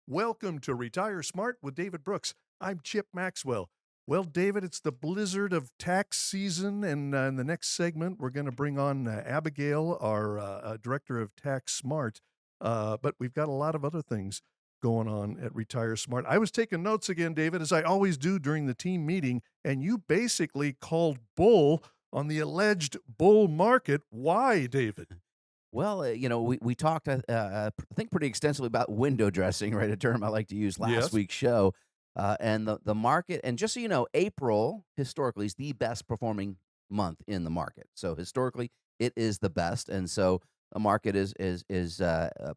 Welcome to Retire Smart with David Brooks. I'm Chip Maxwell. Well, David, it's the blizzard of tax season, and in the next segment, we're going to bring on Abigail, our Director of Tax Smart. But we've got a lot of other things going on at Retire Smart. I was taking notes again, David, as I always do during the team meeting, and you basically called bull on the alleged bull market. Why, David? Well, we talked, I think, pretty extensively about window dressing, right? A term I like to use last Yes. week's show. And the market, and just so you know, April historically is the best performing month in the market. So historically, it is the best, and so the market is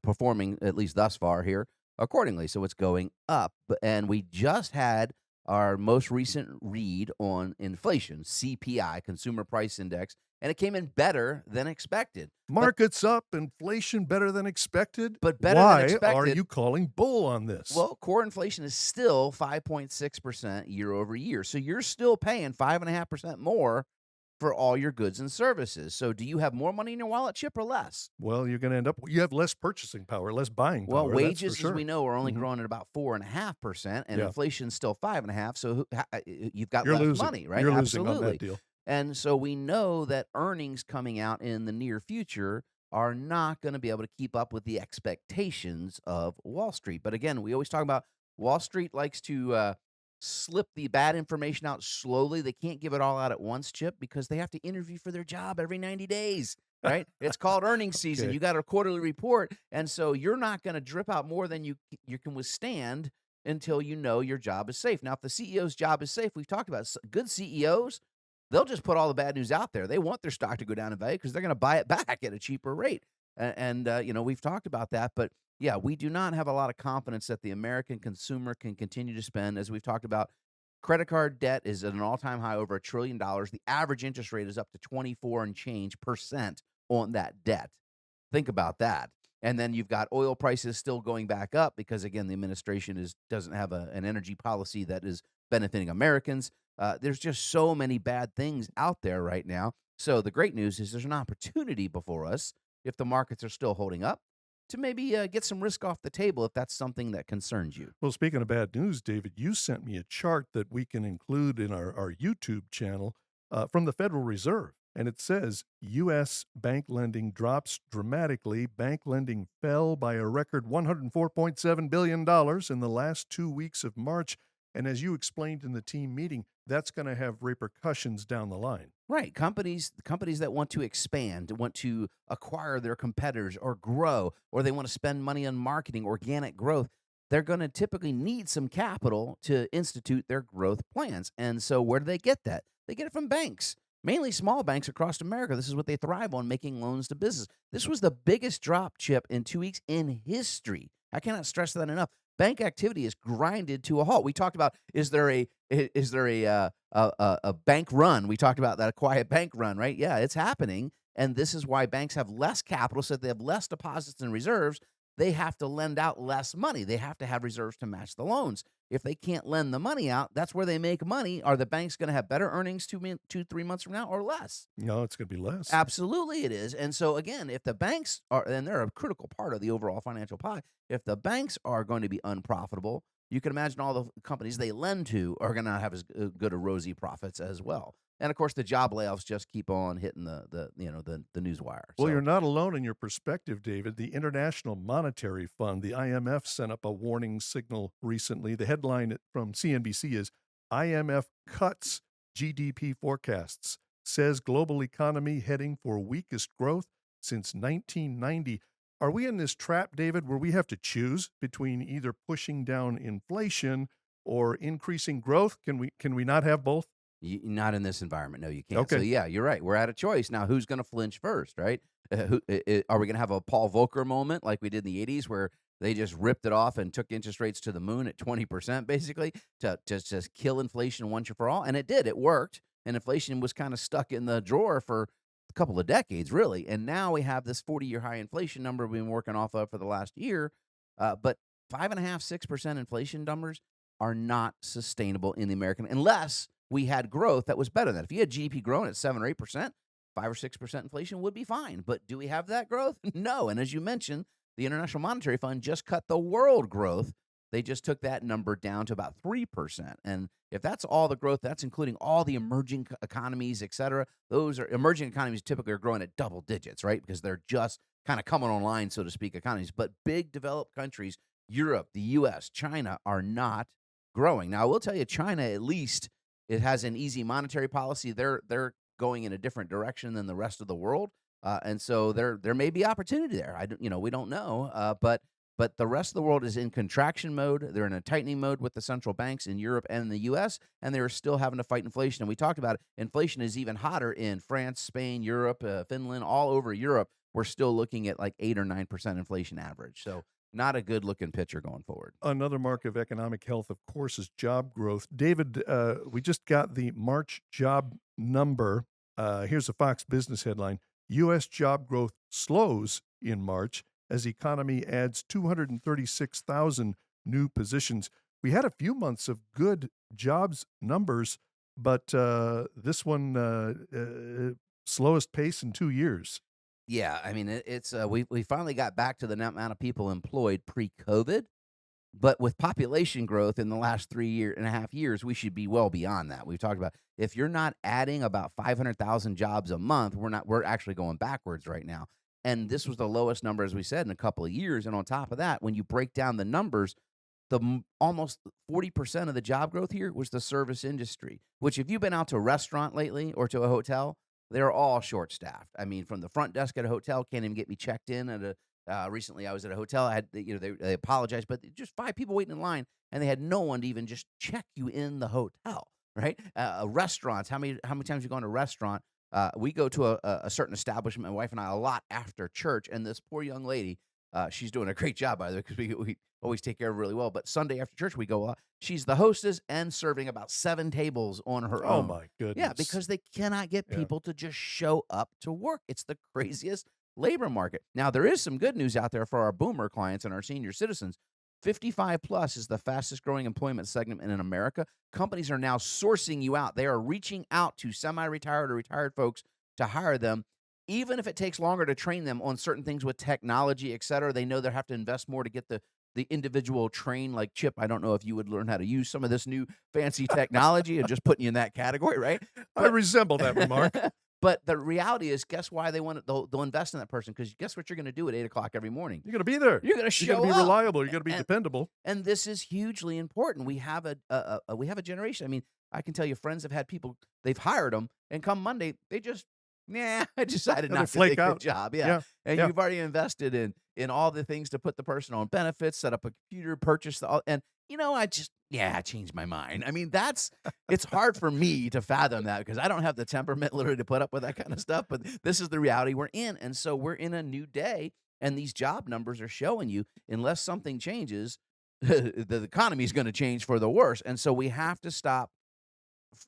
performing at least thus far here accordingly. So it's going up, and we just had our most recent read on inflation, CPI, Consumer Price Index, and it came in better than expected. But Markets up, inflation better than expected. but better than Why are expected. you calling bull on this? Well, core inflation is still 5.6% year over year. So you're still paying 5.5% more for all your goods and services. So do you have more money in your wallet, Chip, or less? Well, you're going to end up, you have less purchasing power, less buying Well, power, that's for wages, as sure. we know, are only Mhm. growing at about 4.5%, and Yeah. inflation's still 5.5. So you've got You're less losing. money, right? You're losing on that Absolutely. deal. And so we know that earnings coming out in the near future are not going to be able to keep up with the expectations of Wall Street. But again, we always talk about Wall Street likes to slip the bad information out slowly. They can't give it all out at once, Chip, because they have to interview for their job every 90 days. Right? It's called earnings season. Okay. You got a quarterly report, and so you're not going to drip out more than you can withstand until you know your job is safe. Now, if the CEO's job is safe, we've talked about good CEOs, they'll just put all the bad news out there. They want their stock to go down in value because they're going to buy it back at a cheaper rate. We've talked about that, but yeah, we do not have a lot of confidence that the American consumer can continue to spend. As we've talked about, credit card debt is at an all-time high, over $1 trillion. The average interest rate is up to 24 and change percent on that debt. Think about that. And then you've got oil prices still going back up because, again, the administration doesn't have an energy policy that is benefiting Americans. There's just so many bad things out there right now. So the great news is there's an opportunity before us, if the markets are still holding up, to maybe get some risk off the table if that's something that concerns you. Well, speaking of bad news, David, you sent me a chart that we can include in our YouTube channel from the Federal Reserve. And it says U.S. bank lending drops dramatically. Bank lending fell by a record $104.7 billion in the last 2 weeks of March. And as you explained in the team meeting, that's going to have repercussions down the line. Right. Companies that want to expand, want to acquire their competitors or grow, or they want to spend money on marketing, organic growth, they're going to typically need some capital to institute their growth plans. And so where do they get that? They get it from banks, mainly small banks across America. This is what they thrive on, making loans to business. This was the biggest drop, Chip, in 2 weeks in history. I cannot stress that enough. Bank activity is grinded to a halt. We talked about, is there a bank run? We talked about that, a quiet bank run, right? Yeah, it's happening, and this is why banks have less capital, so they have less deposits and reserves. They have to lend out less money. They have to have reserves to match the loans. If they can't lend the money out, that's where they make money. Are the banks going to have better earnings 3 months from now or less? No, it's going to be less. Absolutely, it is. And so again, if the banks are, and they're a critical part of the overall financial pie, if the banks are going to be unprofitable, you can imagine all the companies they lend to are going to have as good a rosy profits as well. And of course, the job layoffs just keep on hitting the news wire. Well, you're So not alone in your perspective, David. The International Monetary Fund, the IMF, sent up a warning signal recently. The headline from CNBC is IMF cuts GDP forecasts, says global economy heading for weakest growth since 1990. Are we in this trap, David, where we have to choose between either pushing down inflation or increasing growth? Can we not have both? not in this environment. No, you can't. So Okay. yeah, you're right. We're at a choice now. Who's going to flinch first, right? Are we going to have a Paul Volcker moment like we did in the '80s, where they just ripped it off and took interest rates to the moon at 20%, basically, to just kill inflation once and for all? And it did. It worked, and inflation was kind of stuck in the drawer for a couple of decades, really. And now we have this 40-year high inflation number we've been working off of for the last year. But 5.5, 6% inflation numbers are not sustainable in the American, unless we had growth that was better than that. If you had GDP growing at 7 or 8%, 5 or 6% inflation would be fine. But do we have that growth? No. And as you mentioned, the International Monetary Fund just cut the world growth They just took that number down to about 3%. And if that's all the growth, that's including all the emerging economies, et cetera. Those are emerging economies typically are growing at double digits, right? Because they're just kind of coming online, so to speak, economies. But big developed countries, Europe, the US, China, are not growing. Now, I will tell you, China, at least, it has an easy monetary policy. They're going in a different direction than the rest of the world. And so there may be opportunity there. We don't know. But the rest of the world is in contraction mode. They're in a tightening mode with the central banks in Europe and the U.S., and they're still having to fight inflation. And we talked about it. Inflation is even hotter in France, Spain, Europe, Finland, all over Europe. We're still looking at like 8 or 9% inflation average. So not a good looking picture going forward. Another mark of economic health, of course, is job growth. David, we just got the March job number. Here's a Fox Business headline. U.S. job growth slows in March as economy adds 236,000 new positions. We had a few months of good jobs numbers, but this one, slowest pace in 2 years. Yeah, I mean it's we finally got back to the amount of people employed pre-COVID, but with population growth in the last 3.5 years, we should be well beyond that. We've talked about if you're not adding about 500,000 jobs a month, we're actually going backwards right now. And this was the lowest number, as we said, in a couple of years. And on top of that, when you break down the numbers, almost 40% of the job growth here was the service industry, which if you've been out to a restaurant lately or to a hotel, they're all short staffed. I mean, from the front desk at a hotel, can't even get me checked in at recently I was at a hotel. I had, they apologized, but just 5 people waiting in line and they had no one to even just check you in the hotel, right? Restaurants, how many times you go to a restaurant? We go to a certain establishment, my wife and I, a lot after church, and this poor young lady, she's doing a great job, by the way, because we always take care of her really well. But Sunday after church, we go, she's the hostess and serving about 7 tables on her Oh, own. my goodness. Yeah, because they cannot get people to just show up to work. It's the craziest labor market. Now, there is some good news out there for our boomer clients and our senior citizens. 55 plus is the fastest growing employment segment in America. Companies are now sourcing you out. They are reaching out to semi-retired or retired folks to hire them, even if it takes longer to train them on certain things with technology, et cetera. They know they have to invest more to get the individual trained. Like Chip, I don't know if you would learn how to use some of this new fancy technology and just putting you in that category, right? I resemble that remark. But the reality is, guess why they'll invest in that person? Because guess what you're going to do at 8 o'clock every morning? You're going to be there. You're going to show You're going to up. be reliable. You're going to be dependable. And this is hugely important. We have a generation. I mean, I can tell you, friends have had people, they've hired them, and come Monday, they just, I decided not to take the job. Yeah. And you've already invested in all the things to put the person on benefits, set up a computer, purchase and I changed my mind. I mean, it's hard for me to fathom that because I don't have the temperament literally to put up with that kind of stuff, but this is the reality we're in. And so we're in a new day, and these job numbers are showing you, unless something changes, the economy is going to change for the worse. And so we have to stop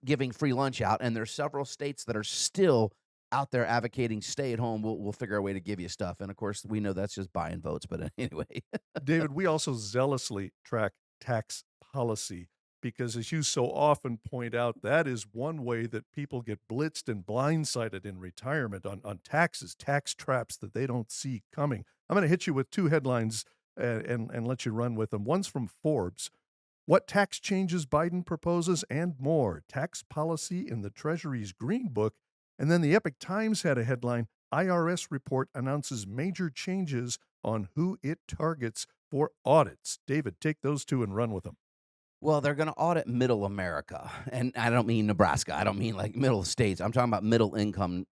giving free lunch out. And there's several states that are still out there advocating stay at home. We'll figure a way to give you stuff. And of course, we know that's just buying votes. But anyway, David, we also zealously track tax policy because, as you so often point out, that is one way that people get blitzed and blindsided in retirement on taxes, tax traps that they don't see coming. I'm going to hit you with 2 headlines and let you run with them. One's from Forbes. What tax changes Biden proposes and more. Tax policy in the Treasury's Green Book. And then the Epic Times had a headline. IRS report announces major changes on who it targets for audits. David, take those 2 and run with them. Well, they're going to audit middle America. And I don't mean Nebraska. I don't mean like middle states. I'm talking about middle income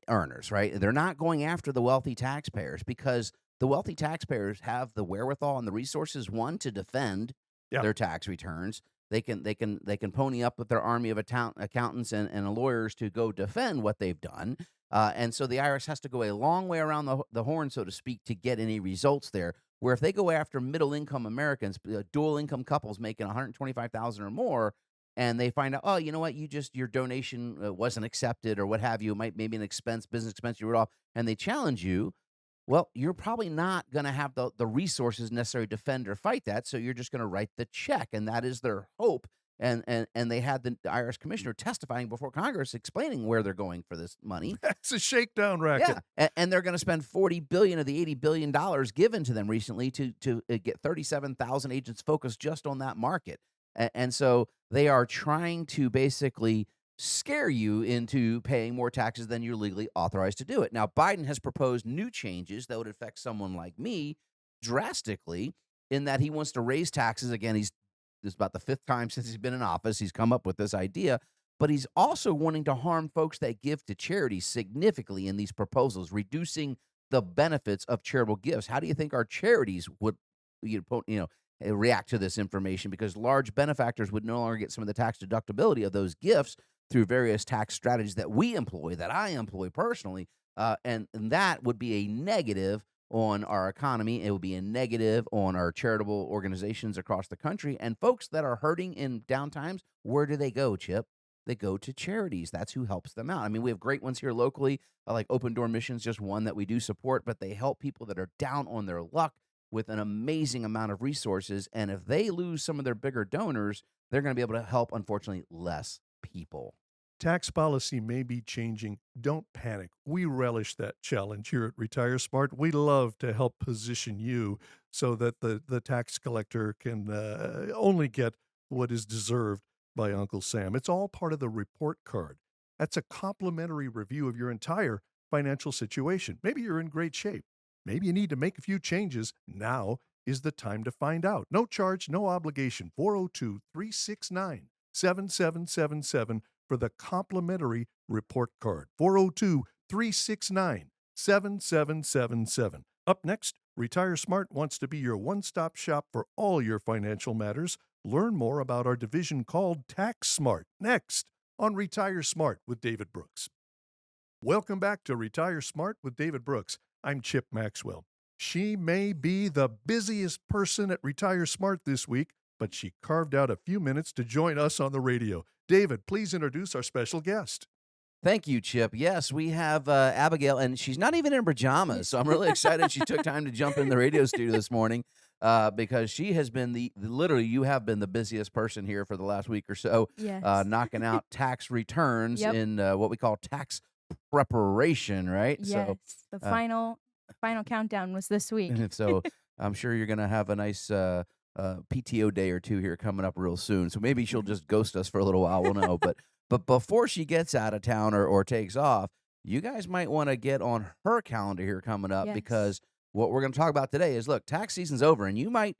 earners, right? They're not going after the wealthy taxpayers because the wealthy taxpayers have the wherewithal and the resources, one, to defend their tax returns. They can pony up with their army of accountants and lawyers to go defend what they've done. And so the IRS has to go a long way around the horn, so to speak, to get any results there. Where if they go after middle-income Americans, dual-income couples making $125,000 or more, and they find out, oh, you know what, your donation wasn't accepted or what have you, maybe an business expense you wrote off, and they challenge you, well, you're probably not going to have the resources necessary to defend or fight that, so you're just going to write the check, and that is their hope. and they had the IRS commissioner testifying before Congress explaining where they're going for this money. That's a shakedown Yeah, racket. and they're going to spend $40 billion of the $80 billion given to them recently to get 37,000 agents focused just on that market, and so they are trying to basically scare you into paying more taxes than you're legally authorized to do it. Now, Biden has proposed new changes that would affect someone like me drastically, in that he wants to raise taxes again. This is about the fifth time since he's been in office. He's come up with this idea, but he's also wanting to harm folks that give to charities significantly in these proposals, reducing the benefits of charitable gifts. How do you think our charities would react to this information? Because large benefactors would no longer get some of the tax deductibility of those gifts through various tax strategies that we employ, that I employ personally, and that would be a negative on our economy. It would be a negative on our charitable organizations across the country. And folks that are hurting in downtimes, where do they go, Chip? They go to charities. That's who helps them out. I mean, we have great ones here locally, like Open Door Missions, just one that we do support, but they help people that are down on their luck with an amazing amount of resources. And if they lose some of their bigger donors, they're going to be able to help, unfortunately, less people. Tax policy may be changing. Don't panic. We relish that challenge here at Retire Smart. We love to help position you so that the tax collector can only get what is deserved by Uncle Sam. It's all part of the report card. That's a complimentary review of your entire financial situation. Maybe you're in great shape. Maybe you need to make a few changes. Now is the time to find out. No charge, no obligation. 402-369-7777 for the complimentary report card. 402-369-7777. Up next, Retire Smart wants to be your one-stop shop for all your financial matters. Learn more about our division called Tax Smart next on Retire Smart with David Brooks. Welcome back to Retire Smart with David Brooks. I'm Chip Maxwell. She may be the busiest person at Retire Smart this week, but she carved out a few minutes to join us on the radio. David, please introduce our special guest. Thank you, Chip. Yes, we have Abigail, and she's not even in pajamas, so I'm really excited she took time to jump in the radio studio this morning, because she has been literally, you have been the busiest person here for the last week or so, Yes. knocking out tax returns Yep. in what we call tax preparation, right? Yes. The final countdown was this week. So I'm sure you're going to have a nice PTO day or two here coming up real soon. So maybe she'll just ghost us for a little while. We'll know. But before she gets out of town or takes off, you guys might want to get on her calendar here coming up, Yes. because what we're going to talk about today is, look, tax season's over, and you might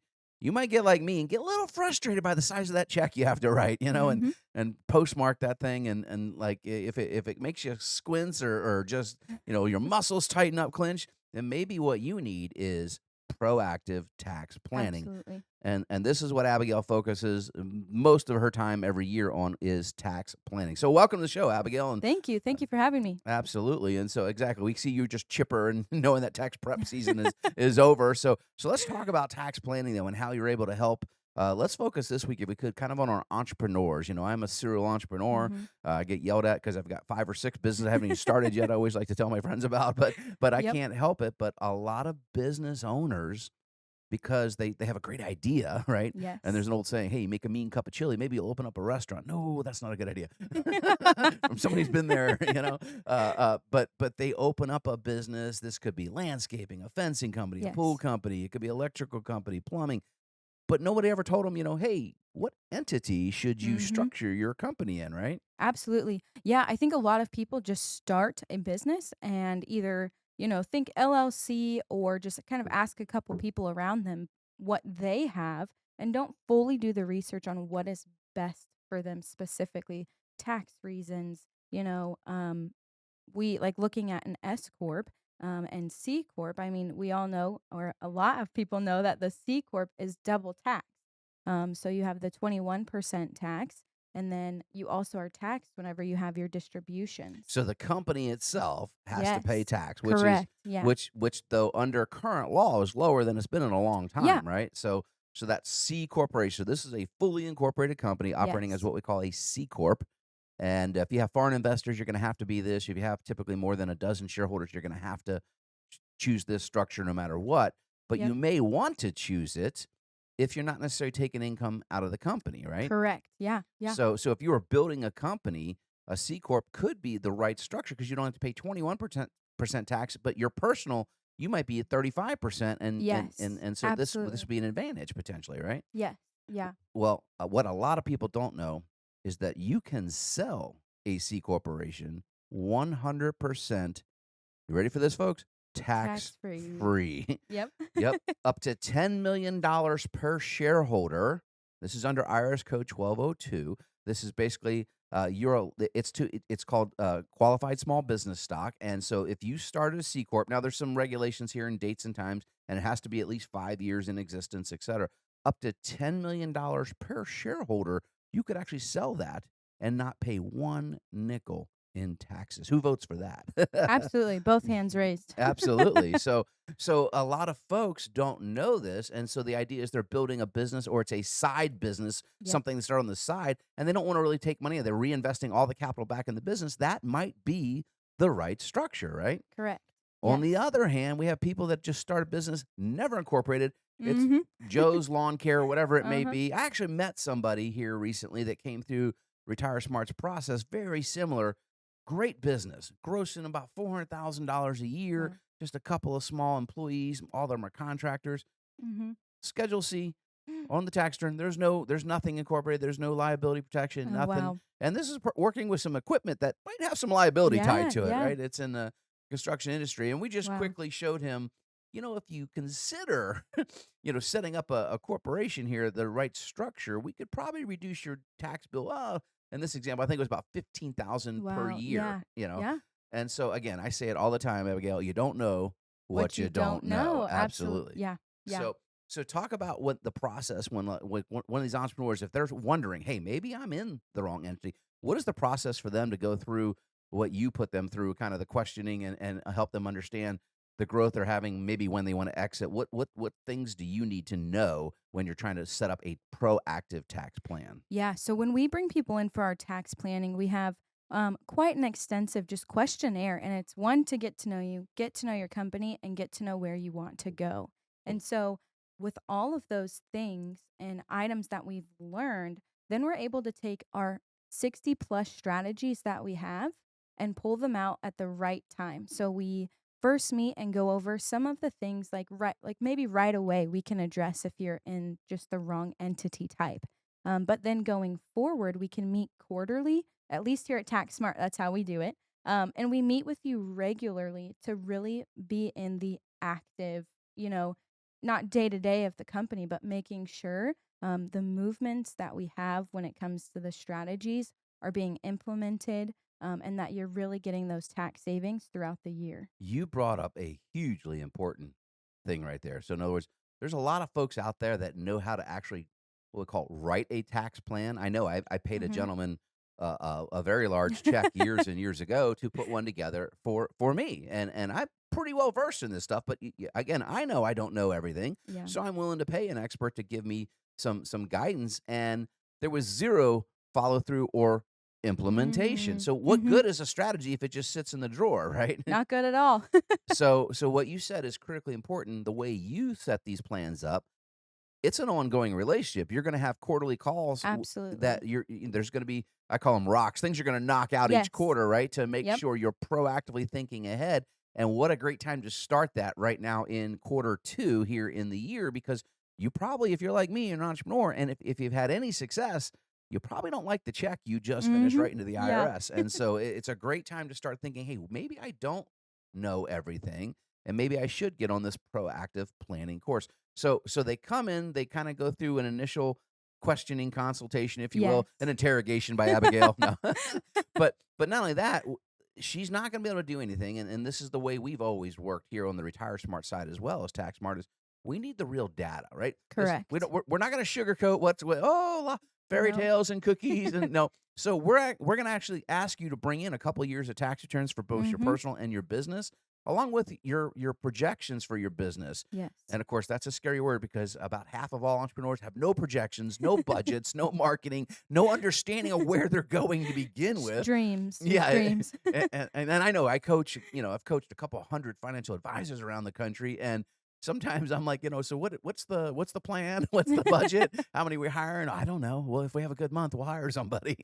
get like me and get a little frustrated by the size of that check you have to write, Mhm. and postmark that thing, and like if it makes you squints or just your muscles tighten up, clench, then maybe what you need is proactive tax planning. Absolutely. And this is what Abigail focuses most of her time every year on, is tax planning. So welcome to the show, Abigail. And Thank you. Thank you for having me. absolutely. And so exactly, we see you just chipper and knowing that tax prep season is over. So let's talk about tax planning though, and how you're able to help. Let's focus this week, if we could, kind of on our entrepreneurs. I'm a serial entrepreneur. Mhm. I get yelled at because I've got 5 or 6 businesses I haven't even started yet. I always like to tell my friends about, but I Yep. can't help it. But a lot of business owners, because they have a great idea, right? Yes. And there's an old saying, hey, you make a mean cup of chili, maybe you'll open up a restaurant. No, that's not a good idea. From somebody who's been there, but they open up a business. This could be landscaping, a fencing company, a pool Yes. company. It could be electrical company, plumbing. But nobody ever told them, hey, what entity should you Mhm. structure your company in, right? Absolutely. Yeah, I think a lot of people just start a business and either, think LLC or just kind of ask a couple people around them what they have and don't fully do the research on what is best for them specifically, tax reasons, we like looking at an S corp and C corp. I mean, we all know, or a lot of people know, that the C corp is double tax. So you have the 21% tax, and then you also are taxed whenever you have your distributions. So the company itself has to pay Yes. tax, which is Correct. Yeah. which though under current law is lower than it's been in a long time, Yeah. right? So that's C corporation. So this is a fully incorporated company operating as Yes. what we call a C corp. And if you have foreign investors, you're going to have to be this. If you have typically more than a dozen shareholders, you're going to have to choose this structure no matter what. But Yep. you may want to choose it if you're not necessarily taking income out of the company, right? Correct. Yeah. Yeah. So if you were building a company, a C corp could be the right structure because you don't have to pay 21% tax, but your personal you might be at 35%, Yes. and so this Absolutely. would be an advantage potentially, right? Yes. Yeah. Well, what a lot of people don't know is that you can sell a C corporation 100%. You ready for this, folks? Tax Tax free. free. Yep. Yep, up to $10 million per shareholder. This is under IRS code 1202. This is basically it's called qualified small business stock. And so if you started a C corp, now there's some regulations here and dates and times, and it has to be at least 5 years in existence, et cetera. Up to $10 million per shareholder, you could actually sell that and not pay one nickel in taxes. Who votes for that? Absolutely. Both hands raised. Absolutely. So a lot of folks don't know this, and so the idea is they're building a business or it's a side business, Yep. something to start on the side, and they don't want to really take money. They're reinvesting all the capital back in the business. That might be the right structure, right? Correct. On the Yes. other hand, we have people that just start a business, never incorporated. It's Mhm. Joe's Lawn Care, whatever it may Uh-huh. be. I actually met somebody here recently that came through Retire Smart's process, very similar. Great business, grossing about $400,000 a year, Wow. just a couple of small employees, all of them are contractors. Mhm. Schedule C on the tax return. There's nothing incorporated. There's no liability protection, Oh, nothing. wow. And this is working with some equipment that might have some liability tied Yeah. to it, Yeah. right? It's in the construction industry, and we just Wow. quickly showed him, if you consider, setting up a corporation here, the right structure, we could probably reduce your tax bill. In this example, I think it was about 15,000 per Wow. year. Yeah. Yeah. And so again, I say it all the time, Abigail. You don't know What what you you don't don't know. know. Absolutely. Absolutely. Yeah. Yeah. So talk about what the process when one of these entrepreneurs, if they're wondering, hey, maybe I'm in the wrong entity. What is the process for them to go through what you put them through, kind of the questioning and help them understand the growth they're having, maybe when they want to exit? What things do you need to know when you're trying to set up a proactive tax plan? Yeah. So when we bring people in for our tax planning, we have quite an extensive just questionnaire. And it's one to get to know you, get to know your company, and get to know where you want to go. And so with all of those things and items that we've learned, then we're able to take our 60 plus strategies that we have and pull them out at the right time. So we first meet and go over some of the things like maybe right away we can address if you're in just the wrong entity type. But then going forward, we can meet quarterly, at least here at Tax Smart. That's how we do it. And we meet with you regularly to really be in the active, not day to day of the company, but making sure the movements that we have when it comes to the strategies are being implemented, and that you're really getting those tax savings throughout the year. You brought up a hugely important thing right there. So in other words, there's a lot of folks out there that know how to actually what we call write a tax plan. I know I paid a Hmm. gentleman a very large check years and years ago to put one together for me, and I'm pretty well versed in this stuff. But again, I know I don't know everything, Yeah. so I'm willing to pay an expert to give me some guidance. And there was zero follow through or implementation. So what Mm-hmm. good is a strategy if it just sits in the drawer, right? Not good at all. So what you said is critically important. The way you set these plans up, it's an ongoing relationship. You're going to have quarterly calls Absolutely. that there's going to be, I call them rocks, things you're going to knock out each Yes. quarter, right? To make Yep. sure you're proactively thinking ahead. And what a great time to start that right now in quarter two here in the year, because you probably, if you're like me, you're an entrepreneur, and if you've had any success, you probably don't like the check you just finished Mm-hmm. writing to the Yeah. IRS. And so it's a great time to start thinking, hey, maybe I don't know everything, and maybe I should get on this proactive planning course. So they come in, they kind of go through an initial questioning consultation, if you will, Yes. an interrogation by Abigail. No, but not only that, she's not going to be able to do anything. And this is the way we've always worked here on the Retire Smart side as well as Tax Smart. Is we need the real data, right? Listen, Correct. we're not going to sugarcoat fairy No. tales and cookies and no. So we're going to actually ask you to bring in a couple of years of tax returns for both your Mm-hmm. personal and your business, along with your projections for your business. Yes. And of course, that's a scary word because about half of all entrepreneurs have no projections, no budgets, no marketing, no understanding of where they're going to begin Just with. dreams. Just Yeah, dreams. and I know I coach. I've coached a couple hundred financial advisors around the country, and sometimes I'm like, so what's the plan? What's the budget? How many we hiring? I don't know. Well, if we have a good month, we'll hire somebody,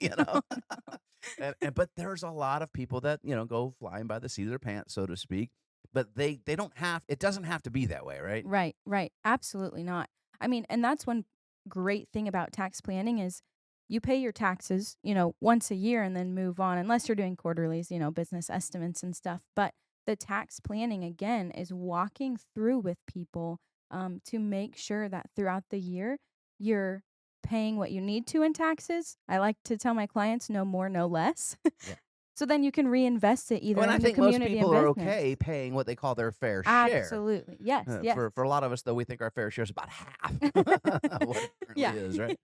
but there's a lot of people that, go flying by the seat of their pants, so to speak. But they don't have, it doesn't have to be that way, right? Right, right. Absolutely not. I mean, and that's one great thing about tax planning is you pay your taxes, once a year and then move on, unless you're doing quarterlies, business estimates and stuff. But the tax planning, again, is walking through with people to make sure that throughout the year you're paying what you need to in taxes. I like to tell my clients no more, no less. Yeah. So then you can reinvest it either Well, and I in the think most community people and are business. okay paying what they call their fair share. Absolutely. Yes, yes. For a lot of us, though, we think our fair share is about half what it currently Yeah. is, right?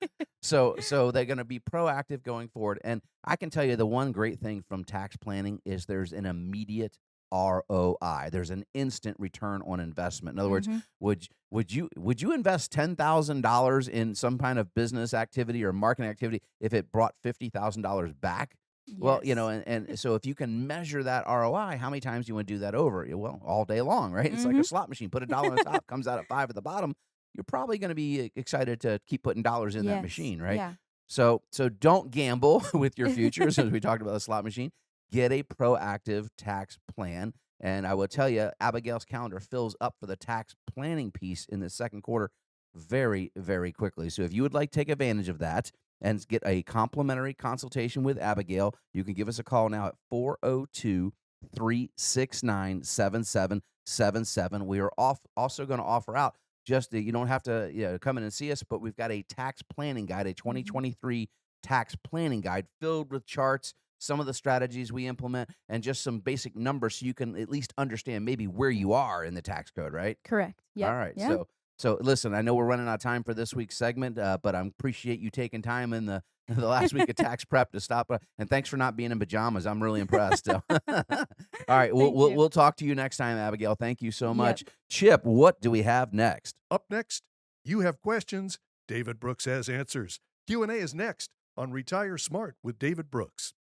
So they're going to be proactive going forward. And I can tell you the one great thing from tax planning is there's an immediate ROI. There's an instant return on investment. In other words, Mhm. would you invest $10,000 in some kind of business activity or marketing activity if it brought $50,000 back? Well, Yes. and so if you can measure that ROI, how many times do you want to do that over? Well, all day long, right? It's like a Mhm. slot machine. Put $1 on the top, comes out at 5 at the bottom. You're probably going to be excited to keep putting dollars in that Yes. machine, right? Yeah. So don't gamble with your future. As we talked about the slot machine, get a proactive tax plan. And I will tell you, Abigail's calendar fills up for the tax planning piece in the second quarter very, very quickly. So if you would like to take advantage of that and get a complimentary consultation with Abigail, you can give us a call now at 402-369-7777. We are also going to offer out just that you don't have to come in and see us, but we've got a tax planning guide, a Mhm. 2023 tax planning guide filled with charts, some of the strategies we implement, and just some basic numbers so you can at least understand maybe where you are in the tax code, right? Correct. All Yep. right. Yeah. So listen, I know we're running out of time for this week's segment, but I appreciate you taking time in the the last week of tax prep to stop. And thanks for not being in pajamas. I'm really impressed. So. All right, Thank you. we'll talk to you next time, Abigail. Thank you so Yep. much, Chip. What do we have next? Up next, you have questions. David Brooks has answers. Q&A is next on Retire Smart with David Brooks.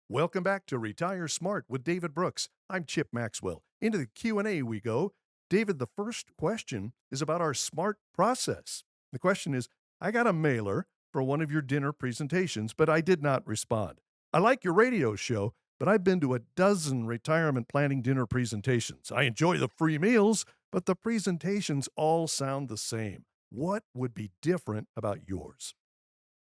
Welcome back to Retire Smart with David Brooks. I'm Chip Maxwell. Into the Q&A we go. David, the first question is about our SMART process. The question is, I got a mailer for one of your dinner presentations, but I did not respond. I like your radio show, but I've been to a dozen retirement planning dinner presentations. I enjoy the free meals, but the presentations all sound the same. What would be different about yours?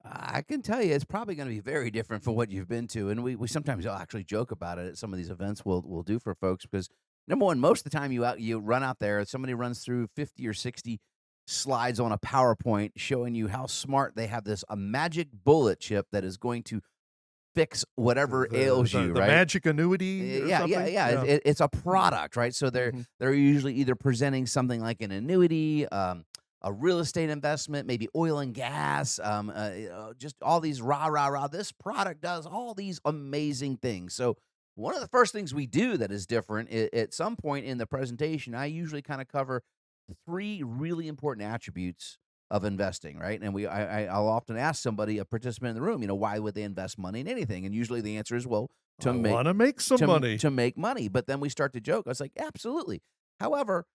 I can tell you, it's probably going to be very different from what you've been to, and we sometimes actually joke about it at some of these events we'll do for folks because number one, most of the time you run out there, somebody runs through 50 or 60 slides on a PowerPoint showing you how smart they have a magic bullet chip that is going to fix whatever ails you, The right? magic annuity or Yeah, something? yeah. It's a product, right? So Mhm. they're usually either presenting something like an annuity, a real estate investment, maybe oil and gas, just all these rah rah rah. This product does all these amazing things. So one of the first things we do that is different at some point in the presentation, I usually kind of cover three really important attributes of investing, right? And I'll often ask somebody, a participant in the room, why would they invest money in anything? And usually the answer is, well, to I make want to make some money. to make money. But then we start to joke. I was like, absolutely. However,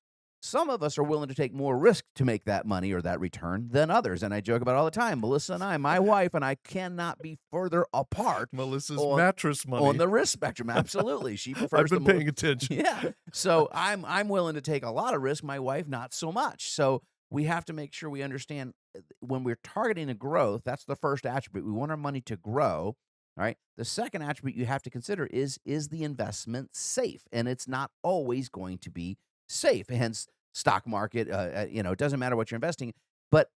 some of us are willing to take more risk to make that money or that return than others. And I joke about it all the time. Melissa and I, my wife and I, cannot be further apart Melissa's on- mattress money. on the risk spectrum. Absolutely. She prefers I've been the more- paying attention. Yeah. So I'm willing to take a lot of risk. My wife, not so much. So we have to make sure we understand when we're targeting a growth, that's the first attribute. We want our money to grow. All right. The second attribute you have to consider is the investment safe? And it's not always going to be safe. Hence, stock market, it doesn't matter what you're investing. But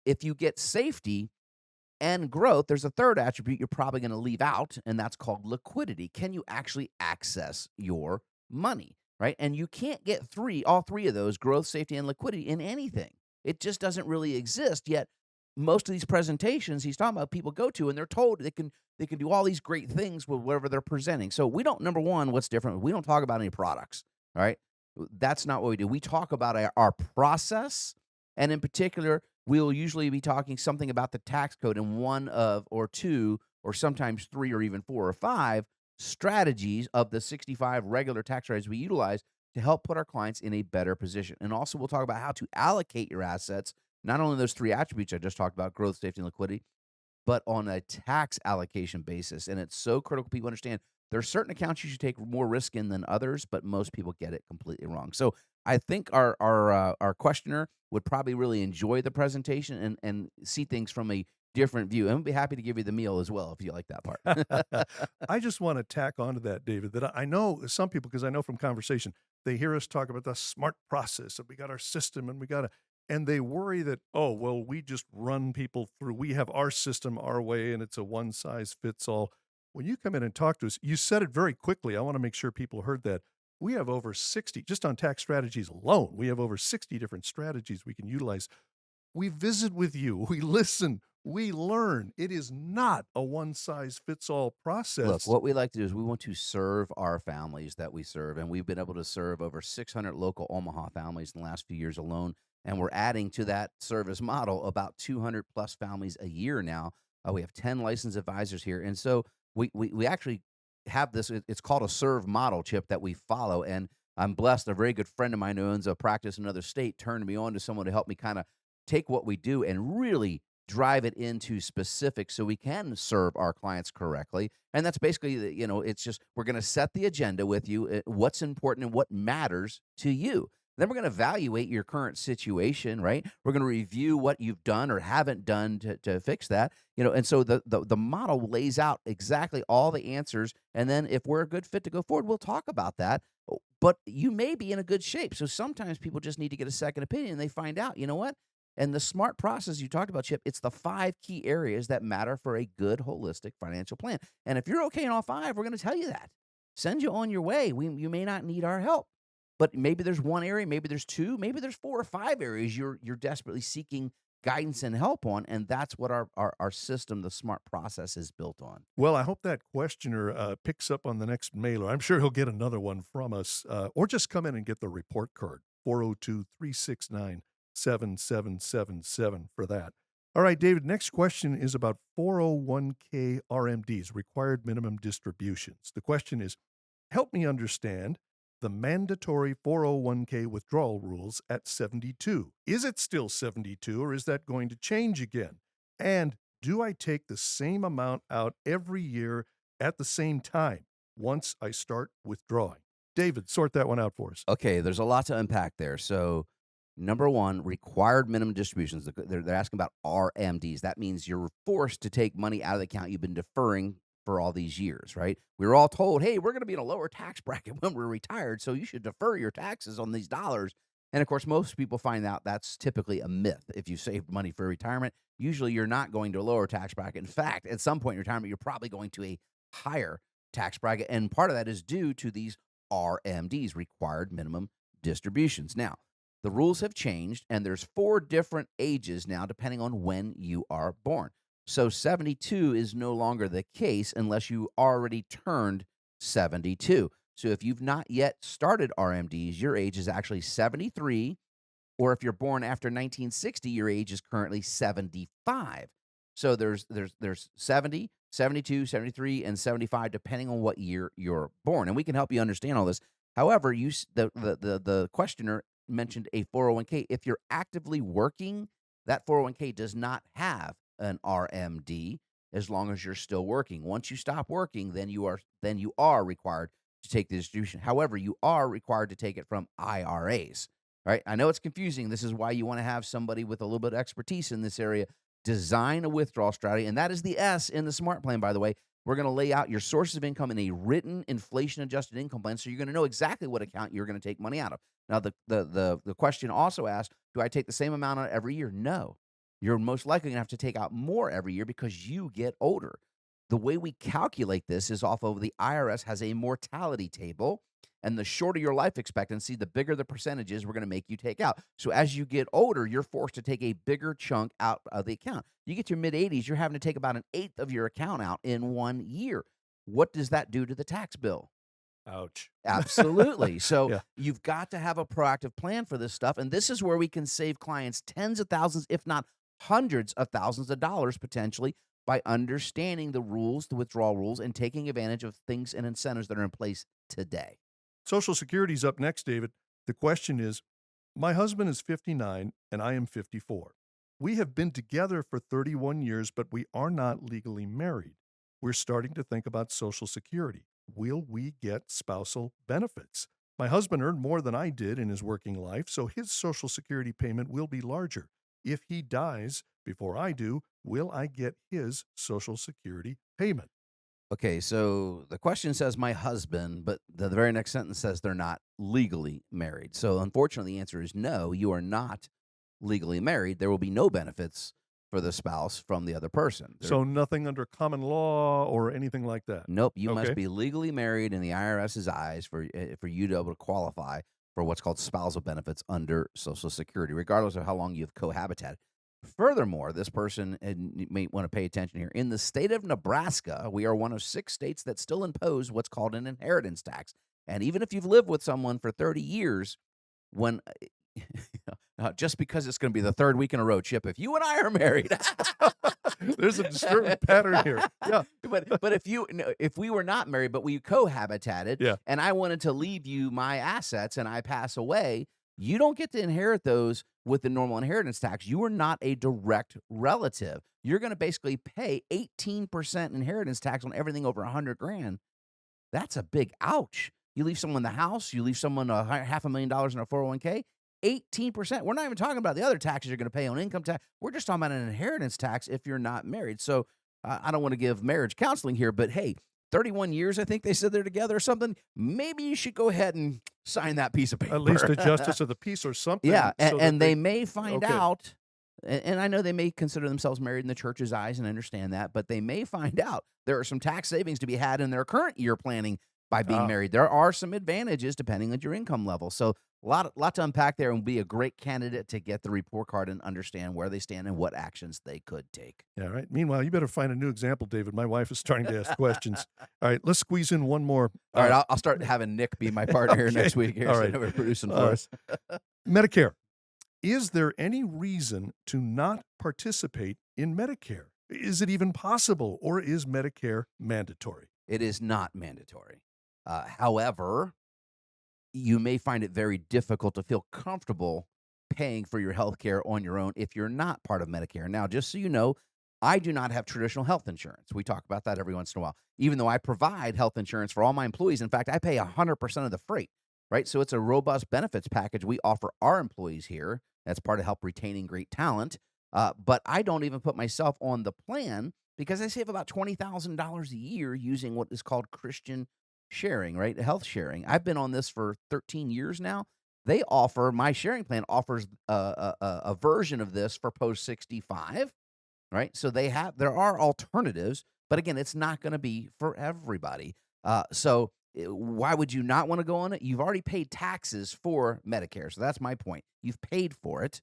if you get safety and growth, there's a third attribute you're probably going to leave out, and that's called liquidity. Can you actually access your money, right? And you can't get all three of those, growth, safety, and liquidity, in anything. It just doesn't really exist. Yet most of these presentations he's talking about, people go to and they're told they can do all these great things with whatever they're presenting. So we don't, number one, what's different? We don't talk about any products, all right? That's not what we do. We talk about our process, and in particular, we'll usually be talking something about the tax code in one of or two or sometimes three or even 4 or 5 strategies of the 65 regular tax strategies we utilize. to help put our clients in a better position. And also, we'll talk about how to allocate your assets, not only those three attributes I just talked about, growth, safety, and liquidity, but on a tax allocation basis. And it's so critical people understand there are certain accounts you should take more risk in than others, but most people get it completely wrong. So I think our questioner would probably really enjoy the presentation and see things from a different view. And we'd be happy to give you the meal as well if you like that part. I just want to tack onto that, David, that I know some people, because I know from conversation, they hear us talk about the smart process and we got our system and we got to, and they worry that, oh, well, we just run people through. We have our system our way and it's a one size fits all. When you come in and talk to us, you said it very quickly. I want to make sure people heard that. We have over 60, just on tax strategies alone, we have over 60 different strategies we can utilize. We visit with you, we listen, we learn. It is not a one size fits all Look, process. what we like to do is we want to serve our families that we serve, and we've been able to serve over 600 local Omaha families in the last few years alone. And we're adding to that service model about 200 plus families a year now. We have 10 licensed advisors here, and so we actually have this. It's called a serve model, Chip, that we follow. And I'm blessed. A very good friend of mine who owns a practice in another state turned me on to someone to help me kind of take what we do and really drive it into specifics so we can serve our clients correctly. And that's basically, it's just we're going to set the agenda with you, what's important and what matters to you. Then we're going to evaluate your current situation, right? We're going to review what you've done or haven't done to fix that, and so the model lays out exactly all the answers. And then if we're a good fit to go forward, we'll talk about that. But you may be in a good shape. So sometimes people just need to get a second opinion and they find out, you know what? And the SMART process you talked about, Chip, it's the 5 key areas that matter for a good holistic financial plan. And if you're okay in all 5, we're going to tell you that. Send you on your way. You may not need our help, but maybe there's one area, maybe there's 2, maybe there's 4 or 5 areas you're desperately seeking guidance and help on, and that's what our system, the SMART process, is built on. Well, I hope that questioner picks up on the next mailer. I'm sure he'll get another one from us, or just come in and get the report card, 402-369-7777 for that. All right, David, next question is about 401k RMDs, required minimum distributions. The question is, help me understand the mandatory 401k withdrawal rules at 72. Is it still 72 or is that going to change again? And do I take the same amount out every year at the same time once I start withdrawing? David, sort that one out for us. Okay, there's a lot to unpack there. So, number one, required minimum distributions. They're asking about RMDs. That means you're forced to take money out of the account you've been deferring for all these years, right? We were all told, hey, we're going to be in a lower tax bracket when we're retired, so you should defer your taxes on these dollars. And of course, most people find out that's typically a myth. If you saved money for retirement, usually you're not going to a lower tax bracket. In fact, at some point in retirement, you're probably going to a higher tax bracket. And part of that is due to these RMDs, required minimum distributions. Now, the rules have changed, and there's 4 different ages now, depending on when you are born. So 72 is no longer the case unless you already turned 72. So if you've not yet started RMDs, your age is actually 73, or if you're born after 1960, your age is currently 75. So there's 70, 72, 73, and 75, depending on what year you're born. And we can help you understand all this. However, the questioner mentioned a 401k. If you're actively working, that 401k does not have an RMD as long as you're still working. Once you stop working, then you are required to take the distribution. However, you are required to take it from IRAs. Right? I know it's confusing. This is why you want to have somebody with a little bit of expertise in this area design a withdrawal strategy, and that is the S in the SMART plan, by the way. We're going to lay out your sources of income in a written inflation-adjusted income plan, so you're going to know exactly what account you're going to take money out of. Now, the question also asked, do I take the same amount out every year? No. You're most likely going to have to take out more every year because you get older. The way we calculate this is off of the IRS has a mortality table, and the shorter your life expectancy, the bigger the percentages we're going to make you take out. So as you get older, you're forced to take a bigger chunk out of the account. You get to your mid-80s, you're having to take about 1/8 of your account out in 1 year. What does that do to the tax bill? Ouch. Absolutely. So Yeah. you've got to have a proactive plan for this stuff. And this is where we can save clients tens of thousands, if not hundreds of thousands of dollars potentially by understanding the rules, the withdrawal rules, and taking advantage of things and incentives that are in place today. Social Security's up next, David. The question is, my husband is 59 and I am 54. We have been together for 31 years, but we are not legally married. We're starting to think about Social Security. Will we get spousal benefits? My husband earned more than I did in his working life, so his Social Security payment will be larger. If he dies before I do, will I get his Social Security payment? Okay, so the question says my husband, but the very next sentence says they're not legally married. So unfortunately, the answer is no, you are not legally married. There will be no benefits for the spouse from the other person. So nothing under common law or anything like that? Nope, you must Okay. be legally married in the IRS's eyes for you to be able to qualify for what's called spousal benefits under Social Security, regardless of how long you've cohabitated. Furthermore, this person, and you may want to pay attention here, in the state of Nebraska, we are one of 6 states that still impose what's called an inheritance tax. And even if you've lived with someone for 30 years, when just because it's going to be the third week in a row, Chip, if you and I are married, There's a disturbing pattern here. Yeah. but if we were not married, but we cohabitated, Yeah. and I wanted to leave you my assets and I pass away, you don't get to inherit those with the normal inheritance tax. You are not a direct relative. You're going to basically pay 18% inheritance tax on everything over 100 grand. That's a big ouch. You leave someone the house, you leave someone $500,000 in a 401k, 18%. We're not even talking about the other taxes you're going to pay on income tax. We're just talking about an inheritance tax if you're not married. So I don't want to give marriage counseling here, but hey, 31 years, I think they said they're together or something. Maybe you should go ahead and sign that piece of paper. At least a justice of the peace or something. Yeah, so that and they may find Okay. out, and I know they may consider themselves married in the church's eyes, and I understand that, but they may find out there are some tax savings to be had in their current year planning by being married. There are some advantages depending on your income level. So a lot to unpack there, and be a great candidate to get the report card and understand where they stand and what actions they could take. Yeah, right. Meanwhile, you better find a new example, David. My wife is starting to ask questions. All right, let's squeeze in one more. All right, I'll start having Nick be my partner here Okay. next week. Here, All so right. we're producing for Uh, us. Medicare. Is there any reason to not participate in Medicare? Is it even possible, or is Medicare mandatory? It is not mandatory. However, you may find it very difficult to feel comfortable paying for your health care on your own if you're not part of Medicare. Now, just so you know, I do not have traditional health insurance. We talk about that every once in a while, even though I provide health insurance for all my employees. In fact, I pay 100% of the freight, right? So it's a robust benefits package we offer our employees here. That's part of help retaining great talent. But I don't even put myself on the plan because I save about $20,000 a year using what is called Christian sharing, right? Health sharing. I've been on this for 13 years now. They offer, my sharing plan offers a version of this for post 65, right? So there are alternatives, but again, it's not going to be for everybody. Why would you not want to go on it? You've already paid taxes for Medicare. So that's my point. You've paid for it.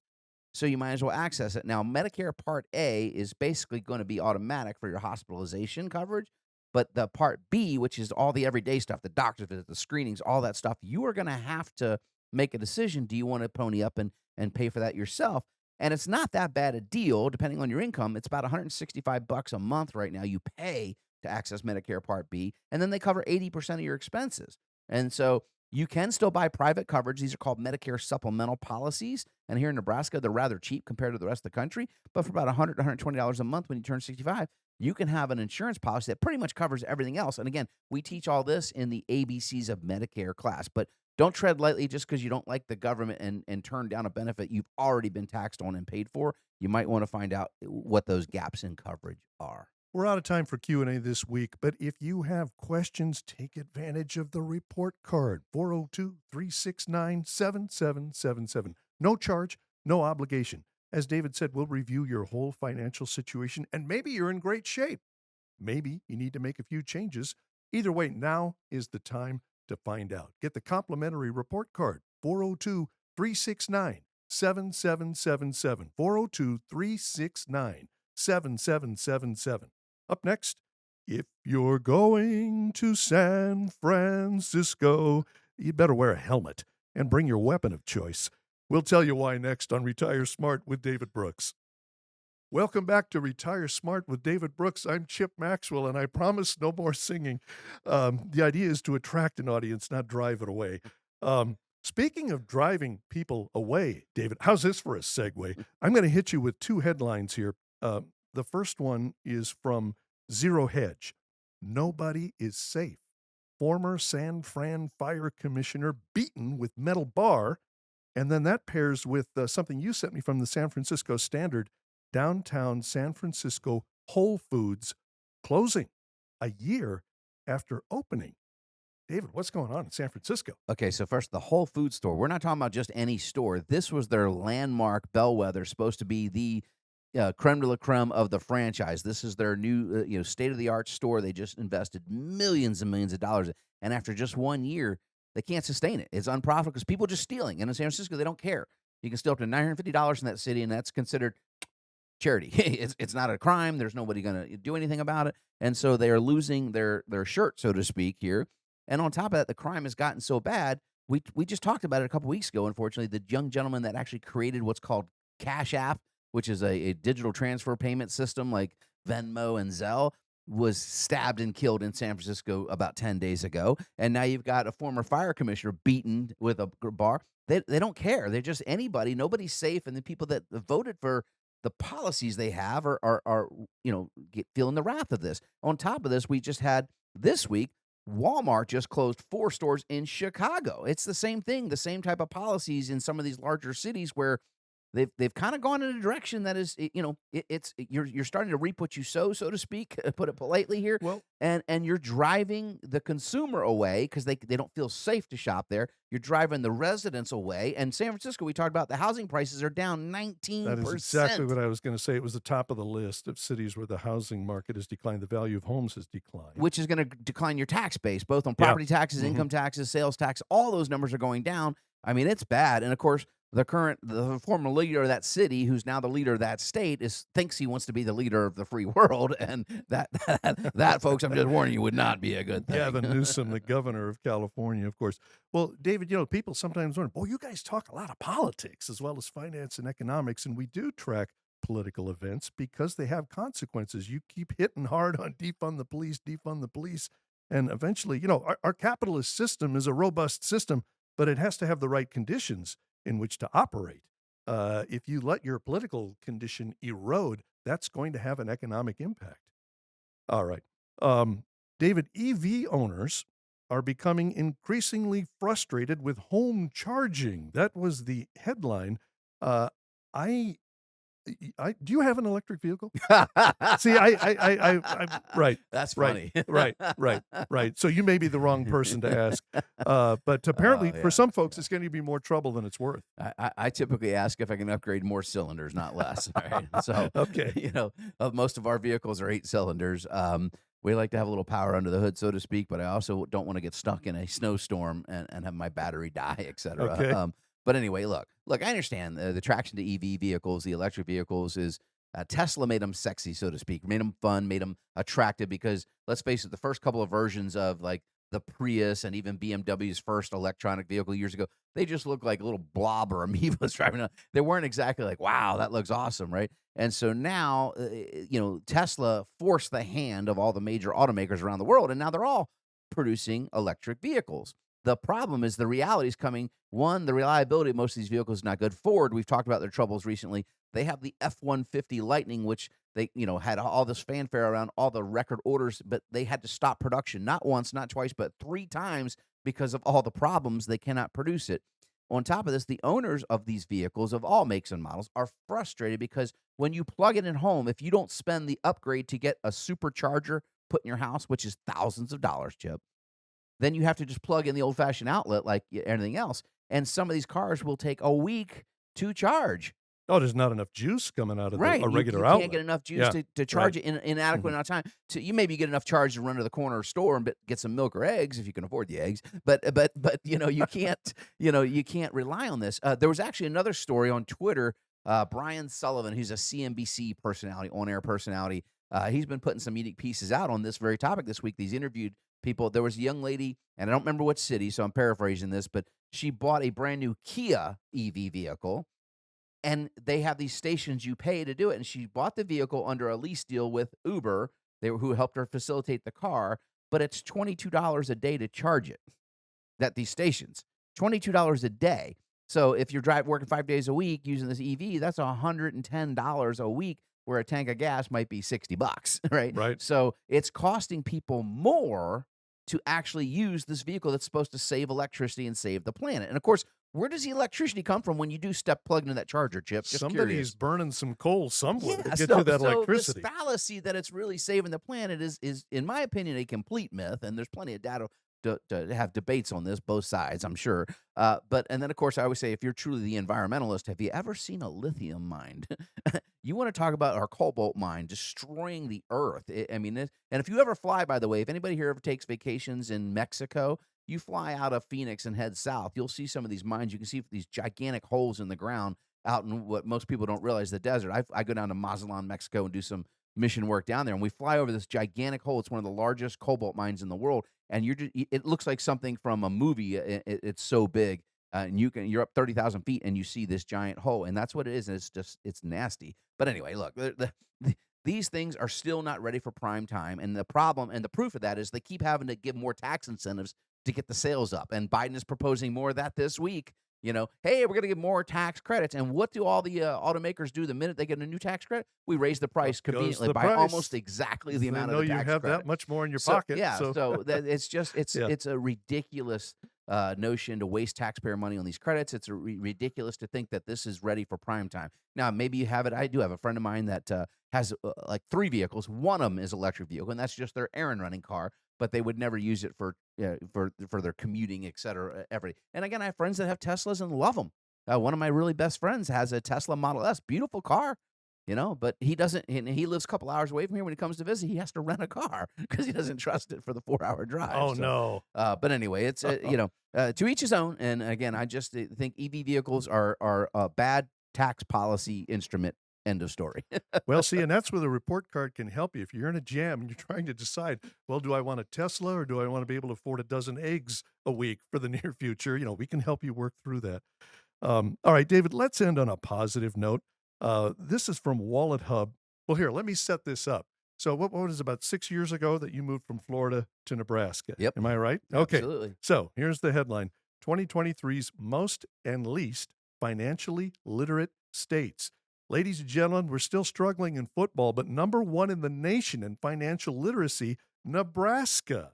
So you might as well access it. Now, Medicare Part A is basically going to be automatic for your hospitalization coverage. But the Part B, which is all the everyday stuff, the doctor's visit, the screenings, all that stuff, you are going to have to make a decision. Do you want to pony up and pay for that yourself? And it's not that bad a deal, depending on your income. It's about $165 a month right now you pay to access Medicare Part B, and then they cover 80% of your expenses. And so you can still buy private coverage. These are called Medicare supplemental policies. And here in Nebraska, they're rather cheap compared to the rest of the country. But for about $100 to $120 a month when you turn 65, you can have an insurance policy that pretty much covers everything else. And again, we teach all this in the ABCs of Medicare class. But don't tread lightly just because you don't like the government and turn down a benefit you've already been taxed on and paid for. You might want to find out what those gaps in coverage are. We're out of time for Q&A this week, but if you have questions, take advantage of the report card, 402-369-7777. No charge, no obligation. As David said, we'll review your whole financial situation, and maybe you're in great shape. Maybe you need to make a few changes. Either way, now is the time to find out. Get the complimentary report card, 402-369-7777. 402-369-7777. Up next, if you're going to San Francisco, you better wear a helmet and bring your weapon of choice. We'll tell you why next on Retire Smart with David Brooks. Welcome back to Retire Smart with David Brooks. I'm Chip Maxwell, and I promise no more singing. The idea is to attract an audience, not drive it away. Speaking of driving people away, David, how's this for a segue? I'm going to hit you with two headlines here. The first one is from Zero Hedge. Nobody is safe. Former San Fran fire commissioner beaten with metal bar. And then that pairs with something you sent me from the San Francisco Standard. Downtown San Francisco Whole Foods closing a year after opening. David, what's going on in San Francisco? Okay, so first, the Whole Food store. We're not talking about just any store. This was their landmark bellwether, supposed to be the creme de la creme of the franchise. This is their new, state-of-the-art store. They just invested millions and millions of dollars, and after just 1 year, they can't sustain it. It's unprofitable because people are just stealing. And in San Francisco, they don't care. You can steal up to $950 in that city, and that's considered charity. It's not a crime. There's nobody going to do anything about it. And so they are losing their shirt, so to speak, here. And on top of that, the crime has gotten so bad. We just talked about it a couple weeks ago, unfortunately. The young gentleman that actually created what's called Cash App, which is a digital transfer payment system like Venmo and Zelle, was stabbed and killed in San Francisco about 10 days ago. And now you've got a former fire commissioner beaten with a bar. They don't care. They're just anybody. Nobody's safe. And the people that voted for the policies they have are feeling the wrath of this. On top of this, we just had this week, Walmart just closed 4 stores in Chicago. It's the same thing, the same type of policies in some of these larger cities where they've kind of gone in a direction that is, you're starting to reap what you sow, so to speak, put it politely here. Well, And you're driving the consumer away because they don't feel safe to shop there. You're driving the residents away. And San Francisco, we talked about the housing prices are down 19%. that is exactly what I was going to say. It was the top of the list of cities where the housing market has declined. The value of homes has declined. Which is going to decline your tax base, both on Yeah. property taxes, Mhm. income taxes, sales tax. All those numbers are going down. I mean, it's bad. And of course, the former leader of that city, who's now the leader of that state, thinks he wants to be the leader of the free world, and that, folks, I'm just warning you, would not be a good thing. Gavin Newsom, the governor of California, of course. Well, David, people sometimes wonder, boy, you guys talk a lot of politics as well as finance and economics, and we do track political events because they have consequences. You keep hitting hard on defund the police, and eventually, our capitalist system is a robust system, but it has to have the right conditions in which to operate. If you let your political condition erode, that's going to have an economic impact. All right. David, EV owners are becoming increasingly frustrated with home charging. That was the headline. I do you have an electric vehicle? See, right. That's Right, funny. right. So you may be the wrong person to ask. But apparently Oh, for some folks, yeah. it's going to be more trouble than it's worth. I typically ask if I can upgrade more cylinders, not less. All right. So, Okay. most of our vehicles are 8 cylinders. We like to have a little power under the hood, so to speak, but I also don't want to get stuck in a snowstorm and have my battery die, et cetera. Okay. But anyway, look, I understand the traction to EV vehicles, the electric vehicles is Tesla made them sexy, so to speak, made them fun, made them attractive because let's face it, the first couple of versions of like the Prius and even BMW's first electronic vehicle years ago, they just looked like little blob or amoebas driving around. They weren't exactly like, wow, that looks awesome, right? And so now, Tesla forced the hand of all the major automakers around the world, and now they're all producing electric vehicles. The problem is the reality is coming. One, the reliability of most of these vehicles is not good. Ford, we've talked about their troubles recently. They have the F-150 Lightning, which they, had all this fanfare around all the record orders, but they had to stop production, not once, not twice, but 3 times because of all the problems. They cannot produce it. On top of this, the owners of these vehicles of all makes and models are frustrated because when you plug it in home, if you don't spend the upgrade to get a supercharger put in your house, which is thousands of dollars, Chip, then you have to just plug in the old-fashioned outlet like anything else. And some of these cars will take a week to charge. Oh, there's not enough juice coming out of Right. a regular you outlet. can't get enough juice Yeah, to charge right. it in an inadequate amount of time. You maybe get enough charge to run to the corner store and get some milk or eggs if you can afford the eggs. But you can't you can't rely on this. There was actually another story on Twitter. Brian Sullivan, who's a CNBC personality, on-air personality, he's been putting some unique pieces out on this very topic this week. He's interviewed people. There was a young lady, and I don't remember what city, so I'm paraphrasing this, but she bought a brand new Kia EV vehicle. and they have these stations you pay to do it. And she bought the vehicle under a lease deal with Uber, who helped her facilitate the car, but it's $22 a day to charge it. At these stations, $22 a day. So if you're working 5 days a week using this EV, that's $110 a week, where a tank of gas might be $60, right? Right. So it's costing people more to actually use this vehicle that's supposed to save electricity and save the planet. And of course, where does the electricity come from when you do step plug into that charger, Chip? Just Somebody's curious. burning some coal somewhere to Yeah, get you that so electricity. this fallacy that it's really saving the planet is, in my opinion, a complete myth. And there's plenty of data to have debates on this, both sides, I'm sure. And then, of course, I always say, if you're truly the environmentalist, have you ever seen a lithium mine? You want to talk about our cobalt mine destroying the earth. And if you ever fly, by the way, if anybody here ever takes vacations in Mexico, you fly out of Phoenix and head south, you'll see some of these mines. You can see these gigantic holes in the ground out in what most people don't realize, the desert. I go down to Mazatlan, Mexico, and do some mission work down there, and we fly over this gigantic hole. It's one of the largest cobalt mines in the world, and it looks like something from a movie. It's so big, and you're up 30,000 feet, and you see this giant hole, and that's what it is. And it's nasty. But anyway, look, these things are still not ready for prime time, and the problem and the proof of that is they keep having to give more tax incentives to get the sales up. And Biden is proposing more of that this week. Hey, we're going to give more tax credits. And what do all the automakers do the minute they get a new tax credit? We raise the price conveniently the by price. almost exactly the amount of the tax you have credit. that much more in your So, pocket. yeah, so that Yeah. it's a ridiculous notion to waste taxpayer money on these credits. It's ridiculous to think that this is ready for prime time. Now, maybe you have it. I do have a friend of mine that has like 3 vehicles. One of them is electric vehicle, and that's just their errand running car. But they would never use it for their commuting, et cetera, everything. And again, I have friends that have Teslas and love them. One of my really best friends has a Tesla Model S, beautiful car, but he doesn't. And he lives a couple hours away from here. When he comes to visit, he has to rent a car because he doesn't trust it for the 4-hour drive. Oh, So, no. But anyway, it's to each his own. And again, I just think EV vehicles are a bad tax policy instrument. End of story. Well, see, and that's where the report card can help you. If you're in a jam and you're trying to decide, well, do I want a Tesla or do I want to be able to afford a dozen eggs a week for the near future? We can help you work through that. All right, David, let's end on a positive note. This is from Wallet Hub. Well, here, let me set this up. So what was it, about 6 years ago that you moved from Florida to Nebraska? Yep. Am I right? Okay. Absolutely. So here's the headline: 2023's most and least financially literate states. Ladies and gentlemen, we're still struggling in football, but number 1 in the nation in financial literacy, Nebraska.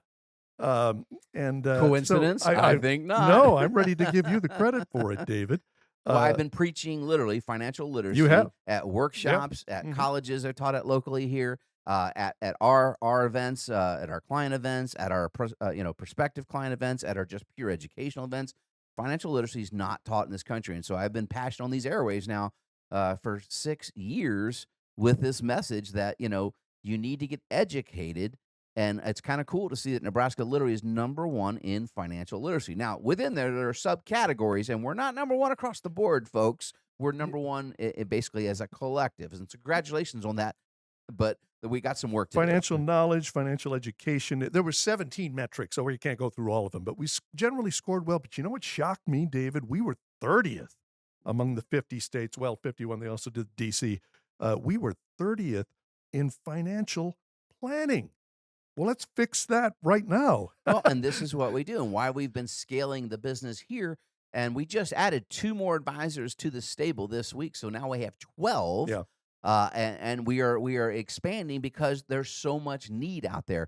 Coincidence? So I think not. No, I'm ready to give you the credit for it, David. Well, I've been preaching literally financial literacy You have? at workshops, at Mhm. colleges I taught at locally here, at our events, at our client events, at our prospective client events, at our just pure educational events. Financial literacy is not taught in this country, and so I've been passionate on these airwaves now for 6 years with this message that you need to get educated. And it's kind of cool to see that Nebraska literally is number 1 in financial literacy. Now, within there are subcategories, and we're not number 1 across the board, folks. We're number 1 basically as a collective. And so congratulations on that. But we got some work to do. Financial knowledge, financial education. There were 17 metrics, so you can't go through all of them, but we generally scored well. But you know what shocked me, David? We were 30th among the 50 states. Well, 51, they also did D.C. We were 30th in financial planning. Well, let's fix that right now. Well, and this is what we do and why we've been scaling the business here. And we just added 2 more advisors to the stable this week. So now we have 12. Yeah. And we are expanding because there's so much need out there.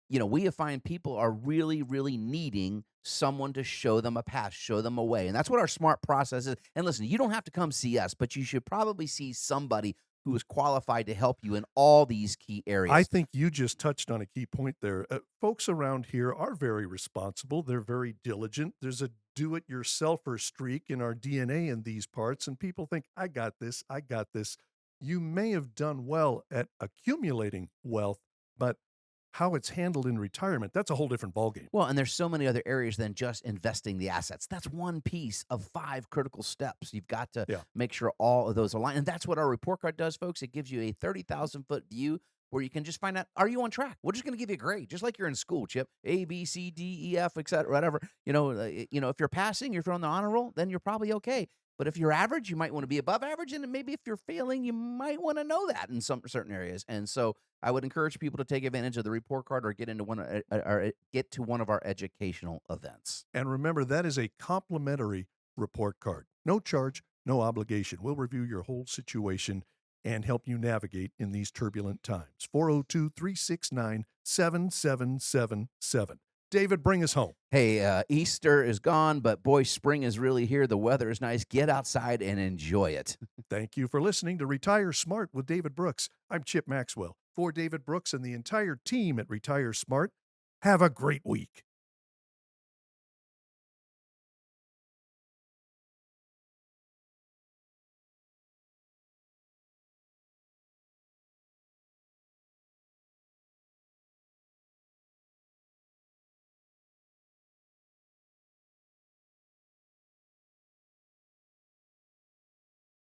We find people are really, really needing someone to show them a path, show them a way. And that's what our SMART process is. And listen, you don't have to come see us, but you should probably see somebody who is qualified to help you in all these key areas. I think you just touched on a key point there. Folks around here are very responsible. They're very diligent. There's a do-it-yourselfer streak in our DNA in these parts, and people think, I got this, I got this. You may have done well at accumulating wealth, but how it's handled in retirement, that's a whole different ballgame. Well, and there's so many other areas than just investing the assets. That's one piece of 5 critical steps. You've got to make sure all of those align. And that's what our report card does, folks. It gives you a 30,000-foot view where you can just find out, are you on track? We're just going to give you a grade, just like you're in school, Chip. A, B, C, D, E, F, et cetera, whatever. If you're passing, you're on the honor roll, then you're probably okay. But if you're average, you might want to be above average, and maybe if you're failing, you might want to know that in some certain areas. And so I would encourage people to take advantage of the report card or get to one of our educational events. And remember, that is a complimentary report card. No charge, no obligation. We'll review your whole situation and help you navigate in these turbulent times. 402-369-7777. David, bring us home. Hey, Easter is gone, but boy, spring is really here. The weather is nice. Get outside and enjoy it. Thank you for listening to Retire Smart with David Brooks. I'm Chip Maxwell. For David Brooks and the entire team at Retire Smart, have a great week.